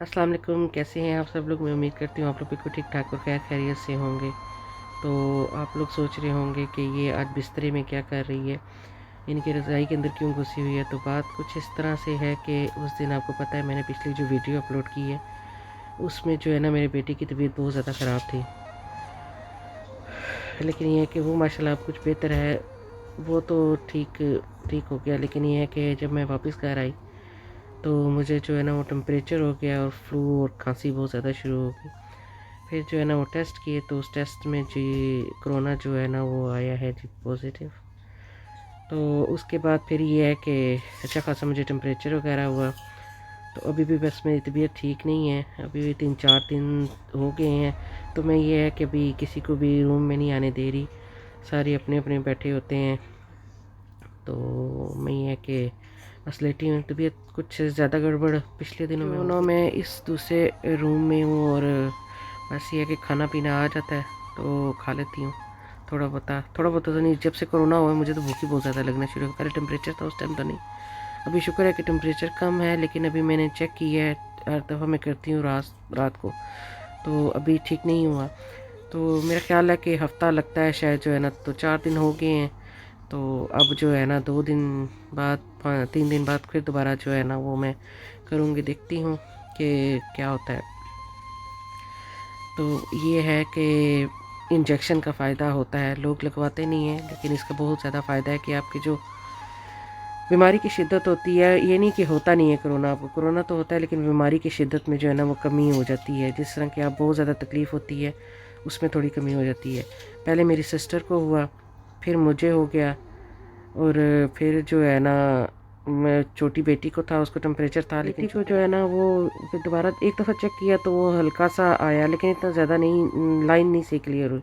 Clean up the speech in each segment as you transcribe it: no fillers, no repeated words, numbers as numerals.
अस्सलाम वालेकुम, कैसे हैं आप सब लोग। मैं उम्मीद करती हूँ आप लोग बिल्कुल ठीक ठाक और खैर खैरियत से होंगे। तो आप लोग सोच रहे होंगे कि ये आज बिस्तरे में क्या कर रही है, इनकी रज़ाई के अंदर क्यों घुसी हुई है। तो बात कुछ इस तरह से है कि उस दिन आपको पता है मैंने पिछली जो वीडियो अपलोड की है उसमें जो है ना मेरे बेटे की तबीयत बहुत ज़्यादा ख़राब थी। लेकिन ये है कि वो माशाल्लाह अब कुछ बेहतर है, वो तो ठीक ठीक हो गया। लेकिन ये है कि जब मैं वापस घर आई तो मुझे जो है ना वो टेम्परेचर हो गया और फ्लू और खांसी बहुत ज़्यादा शुरू हो गई। फिर जो है ना वो टेस्ट किए तो उस टेस्ट में जी कोरोना जो है ना वो आया है जी पॉजिटिव। तो उसके बाद फिर ये है कि अच्छा खासा मुझे टेम्परेचर वगैरह हुआ। तो अभी भी बस मेरी तबीयत ठीक नहीं है, अभी भी 3-4 दिन हो गए हैं। तो मैं ये है कि अभी किसी को भी रूम में नहीं आने दे रही, सारे अपने अपने बैठे होते हैं। तो मैं ये है कि बस लेटी हूँ, तबीयत कुछ ज़्यादा गड़बड़ पिछले दिनों में मैं इस दूसरे रूम में हूँ और बस ये है कि खाना पीना आ जाता है तो खा लेती हूँ। थोड़ा बहुत तो नहीं, जब से कोरोना हुआ है मुझे तो भूख ही बहुत ज़्यादा लगना शुरू हो गई। पहले टेम्परेचर था उस टाइम तो नहीं, अभी शुक्र है कि टेम्परेचर कम है। लेकिन अभी मैंने चेक किया है, हर दफ़ा मैं करती हूँ रात को, तो अभी ठीक नहीं हुआ। तो मेरा ख्याल है कि हफ़्ता लगता है शायद जो है ना, तो 4 दिन हो गए हैं। तो अब जो है ना 2 दिन बाद 3 दिन बाद फिर दोबारा जो है ना वो मैं करूँगी, देखती हूँ कि क्या होता है। तो ये है कि इंजेक्शन का फ़ायदा होता है, लोग लगवाते नहीं हैं लेकिन इसका बहुत ज़्यादा फ़ायदा है कि आपकी जो बीमारी की शिद्दत होती है, ये नहीं कि होता नहीं है कोरोना, आपको कोरोना तो होता है लेकिन बीमारी की शिद्दत में जो है ना वो कमी हो जाती है। जिस तरह की आप बहुत ज़्यादा तकलीफ़ होती है उसमें थोड़ी कमी हो जाती है। पहले मेरी सिस्टर को हुआ, फिर मुझे हो गया, और फिर जो है ना मैं छोटी बेटी को था, उसको टेम्परेचर था। लेकिन को जो है ना वो फिर दोबारा एक दफ़ा चेक किया तो वो हल्का सा आया, लेकिन इतना ज़्यादा नहीं, लाइन नहीं से क्लियर हुई।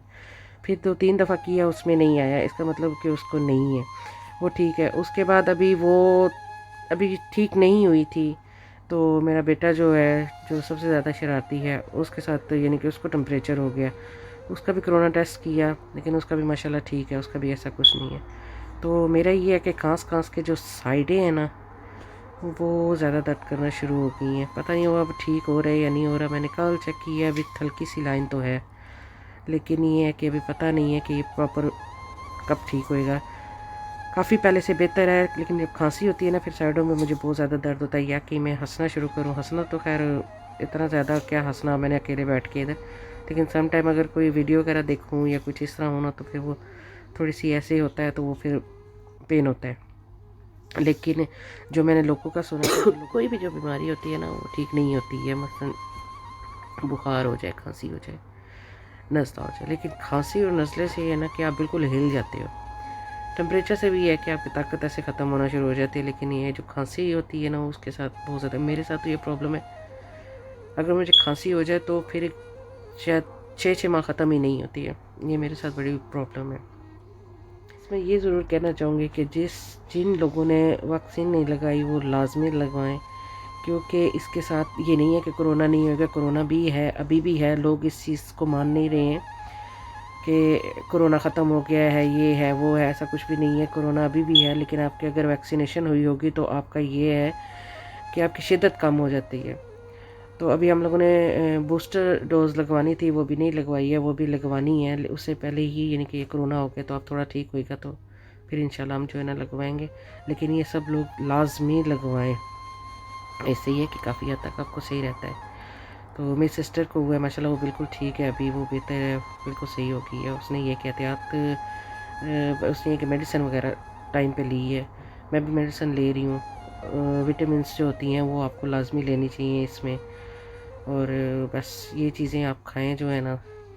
फिर 2-3 दफ़ा किया उसमें नहीं आया, इसका मतलब कि उसको नहीं है, वो ठीक है। उसके बाद अभी वो अभी ठीक नहीं हुई थी। तो मेरा बेटा जो है, जो सबसे ज़्यादा शरारती है, उसके साथ यानी कि उसको टेम्परेचर हो गया। उसका भी कोरोना टेस्ट किया लेकिन उसका भी माशाल्लाह ठीक है, उसका भी ऐसा कुछ नहीं है। तो मेरा ये है कि खांस के जो साइडें हैं ना वो ज़्यादा दर्द करना शुरू हो गई हैं। पता नहीं वो अब ठीक हो रहा है या नहीं हो रहा। मैंने कल चेक किया, अभी हल्की सी लाइन तो है, लेकिन ये है कि अभी पता नहीं है कि ये प्रॉपर कब ठीक होएगा। काफ़ी पहले से बेहतर है, लेकिन जब खांसी होती है ना फिर साइडों में मुझे बहुत ज़्यादा दर्द होता है। या कि मैं हंसना शुरू करूँ, हंसना तो खैर इतना ज़्यादा क्या हंसना मैंने अकेले बैठ के इधर, लेकिन सम टाइम अगर कोई वीडियो वगैरह देखूँ या कुछ इस तरह होना तो फिर वो थोड़ी सी ऐसे ही होता है, तो वो फिर पेन होता है। लेकिन जो मैंने लोगों का सुना है कोई भी जो बीमारी होती है ना वो ठीक नहीं होती है। मसलन बुखार हो जाए, खांसी हो जाए, नज़ला हो जाए, लेकिन खांसी और नज़ले से ये है ना कि आप बिल्कुल हिल जाते हो। टेम्परेचर से भी ये है कि आपकी ताकत ऐसे ख़त्म होना शुरू हो जाती है। लेकिन ये जो खांसी होती है ना उसके साथ बहुत ज़्यादा, मेरे साथ तो ये प्रॉब्लम है, अगर मुझे खांसी हो जाए तो फिर शायद 6 माह ख़त्म ही नहीं होती है। ये मेरे साथ बड़ी प्रॉब्लम है। इसमें ये ज़रूर कहना चाहूँगी कि जिन लोगों ने वैक्सीन नहीं लगाई वो लाजमी लगवाएं, क्योंकि इसके साथ ये नहीं है कि कोरोना नहीं होगा, कोरोना भी है, अभी भी है। लोग इस चीज़ को मान नहीं रहे हैं कि कोरोना ख़त्म हो गया है, ये है वो है, ऐसा कुछ भी नहीं है। कोरोना अभी भी है, लेकिन आपकी अगर वैक्सीनेशन हुई होगी तो आपका ये है कि आपकी शिद्दत कम हो जाती है। तो अभी हम लोगों ने बूस्टर डोज़ लगवानी थी, वो भी नहीं लगवाई है, वो भी लगवानी है उससे पहले ही, यानी कि ये कोरोना हो गया तो आप थोड़ा ठीक होएगा तो फिर इंशाल्लाह हम जो है ना लगवाएंगे। लेकिन ये सब लोग लाजमी लगवाएं, इससे ये है कि काफ़ी हद तक आपको सही रहता है। तो मेरी सिस्टर को हुआ है, माशाल्लाह वो बिल्कुल ठीक है, अभी वो बेहतर है, बिल्कुल सही हो गई है। उसने ये कि एहतियात उसने ये कि मेडिसिन वगैरह टाइम पे ली है, मैं भी मेडिसिन ले रही हूँ। विटामिन्स जो होती हैं वो आपको लाजमी लेनी चाहिए इसमें, और बस ये चीज़ें आप खाएं जो है ना,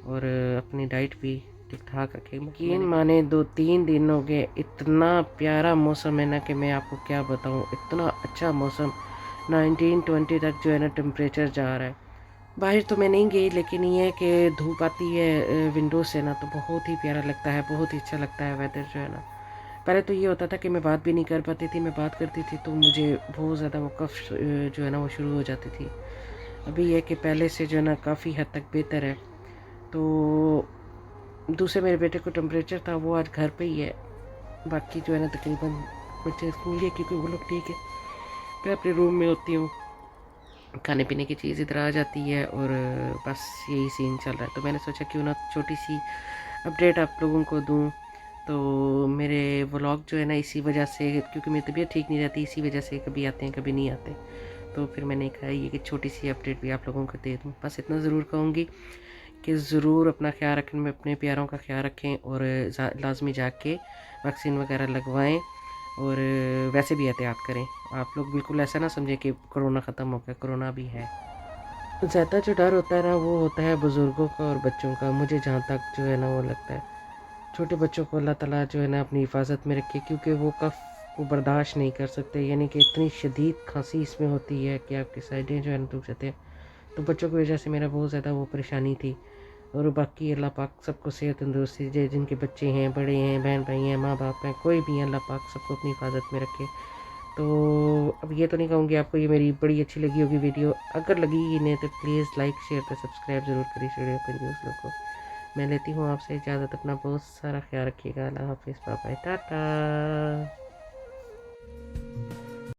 और अपनी डाइट भी ठीक ठाक रखें। यकीन माने 2-3 दिन हो गए, इतना प्यारा मौसम है ना कि मैं आपको क्या बताऊँ, इतना अच्छा मौसम। 19-20 तक जो है ना टेम्परेचर जा रहा है। बाहर तो मैं नहीं गई, लेकिन ये है कि धूप आती है विंडो से ना तो बहुत ही प्यारा लगता है, बहुत ही अच्छा लगता है वेदर जो है ना। पहले तो ये होता था कि मैं बात भी नहीं कर पाती थी, मैं बात करती थी तो मुझे बहुत ज़्यादा वो कफ जो है ना वो शुरू हो जाती थी। अभी ये कि पहले से जो है ना काफ़ी हद तक बेहतर है। तो दूसरे मेरे बेटे को टेम्परेचर था, वो आज घर पे ही है। बाकी जो है ना तकरीबन बच्चे स्कूल गए क्योंकि वो लोग ठीक है। मैं अपने रूम में होती हूँ, खाने पीने की चीज़ इधर आ जाती है और बस यही सीन चल रहा है। तो मैंने सोचा क्यों ना छोटी सी अपडेट आप लोगों को दूँ। तो मेरे व्लॉग जो है ना इसी वजह से, क्योंकि मेरी तबीयत ठीक नहीं रहती, इसी वजह से कभी आते हैं कभी नहीं आते। तो फिर मैंने कहा ये कि छोटी सी अपडेट भी आप लोगों को दे दूँ। बस इतना ज़रूर कहूँगी कि ज़रूर अपना ख्याल रखें, में अपने प्यारों का ख्याल रखें और लाजमी जाके वैक्सीन वगैरह लगवाएं और वैसे भी एहतियात करें। आप लोग बिल्कुल ऐसा ना समझें कि कोरोना ख़त्म हो गया, कोरोना भी है। ज़्यादा जो डर होता है ना वो होता है बुज़ुर्गों का और बच्चों का, मुझे जहाँ तक जो है ना वो लगता है। छोटे बच्चों को अल्लाह ताला जो है ना अपनी हिफाजत में रखे, क्योंकि वो वो बर्दाश्त नहीं कर सकते, यानी कि इतनी शदीद खांसी इसमें होती है कि आपकी साइडें जो है ना दुख जाते हैं। तो बच्चों की वजह से मेरा बहुत ज़्यादा वो परेशानी थी। और बाकी अल्लाह पाक सबको सेहत तंदुरुस्ती दे, जिनके बच्चे हैं, बड़े हैं, बहन भाई हैं, माँ बाप हैं, कोई भी है, अल्लाह पाक सबको अपनी हिफाजत में रखे। तो अब ये तो नहीं कहूँगी आपको ये मेरी बड़ी अच्छी लगी होगी वीडियो, अगर लगी ही नहीं तो प्लीज़ लाइक शेयर तो सब्सक्राइब ज़रूर करिए वीडियो को लोग को। मैं लेती हूँ आपसे इजाज़त, अपना बहुत सारा ख्याल रखिएगा। अल्लाह हाफिज़, बाय बाय, टाटा।